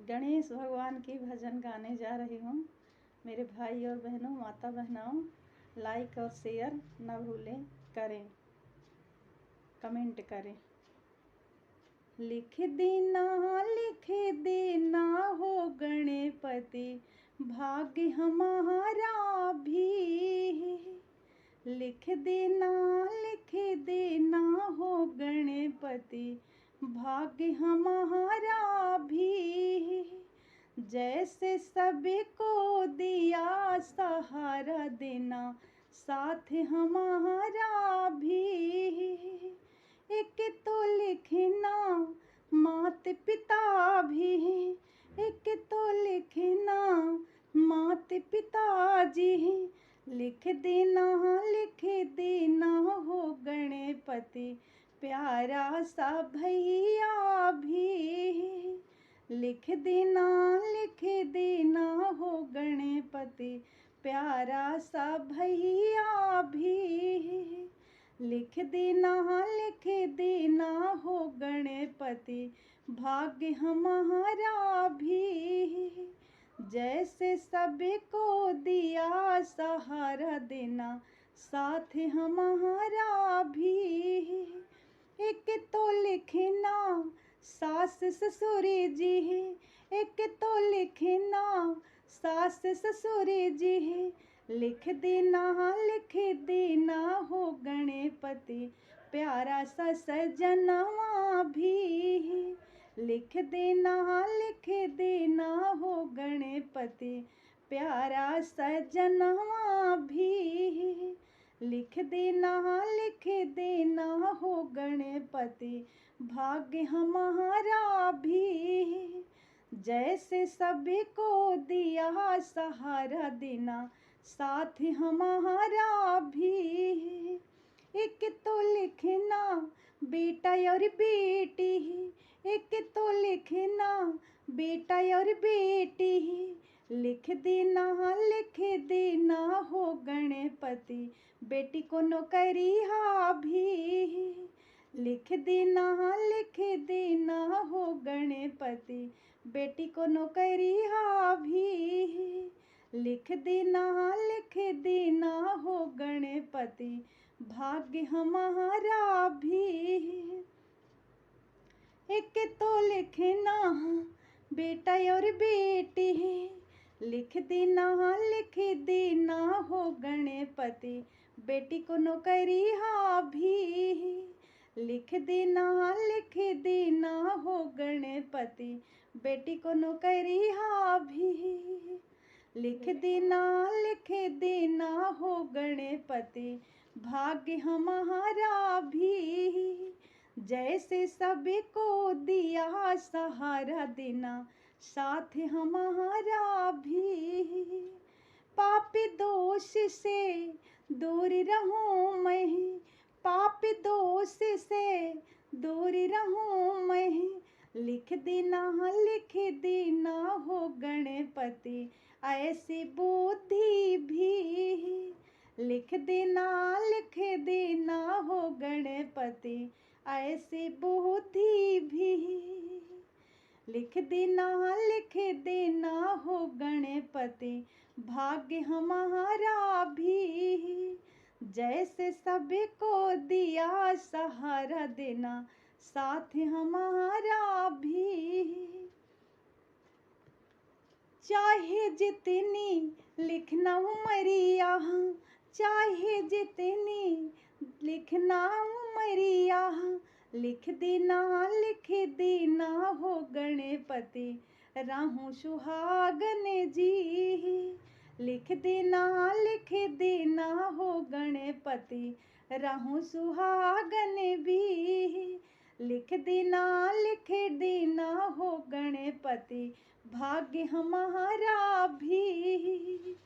गणेश भगवान की भजन गाने जा रही हूँ। मेरे भाई और बहनों, माता बहनों, लाइक और शेयर न भूलें करें, कमेंट करें। लिख देना हो गणपति, भाग्य हमारा भी। लिख देना हो गणपति, भाग्य हमारा भी। जैसे सभी को दिया सहारा देना, साथ हमारा भी। एक तो लिखना माता पिता भी, एक तो लिखना माता पिता जी। लिख देना हो गणपति, प्यारा सा भैया भी। लिख देना हो गणपति, प्यारा सा भैया भी। लिख देना हो गणपति, भाग्य हमारा भी। जैसे सभी को दिया सहारा देना, साथ हमारा भी। एक तो लिखना सास ससुर जी, एक तो लिखना सास ससुर जी। लिख देना हो गणपति, प्यारा सा सजनवा भी। लिख देना हो गणपति, प्यारा सजनवा भी। लिख देना हो गणपति, भाग्य हमारा भी। जैसे सभी को दिया सहारा देना, साथ हमारा भी। एक तो लिखना बेटा और बेटी, एक तो लिखना बेटा और बेटी। लिख देना हो गणपति, बेटी को नौकरिया भी। लिख देना हो गणपति, बेटी को नौकरिया भी। लिख देना हो गणपति, भाग्य हमारा भी। एक तो लिखना बेटा और बेटी, लिख देना हो गणपति, बेटी को नौकरिया भी। लिख देना हो गणपति, बेटी को नौकरिया भी। लिख देना हो गणपति, भाग्य हमारा भी। जैसे सभी को दिया सहारा देना, साथ हमारा भी। पापी दोष से दूर रहूं मैं, पापी दोष से दूर रहूं मैं। लिख देना हो गणपति, ऐसी बुद्धि भी। लिख देना हो गणपति, ऐसी बुद्धि भी। लिख देना हो गणपति, भाग्य हमारा भी। जैसे सभी को दिया सहारा देना, साथ हमारा भी। चाहे जितनी लिखना उमरिया, चाहे जितनी लिखना उमरिया। लिख देना हो गणपति, राहु सुहागन जी। लिख देना हो गणपति, राहु सुहागन भी। लिख देना हो गणपति, भाग्य हमारा भी।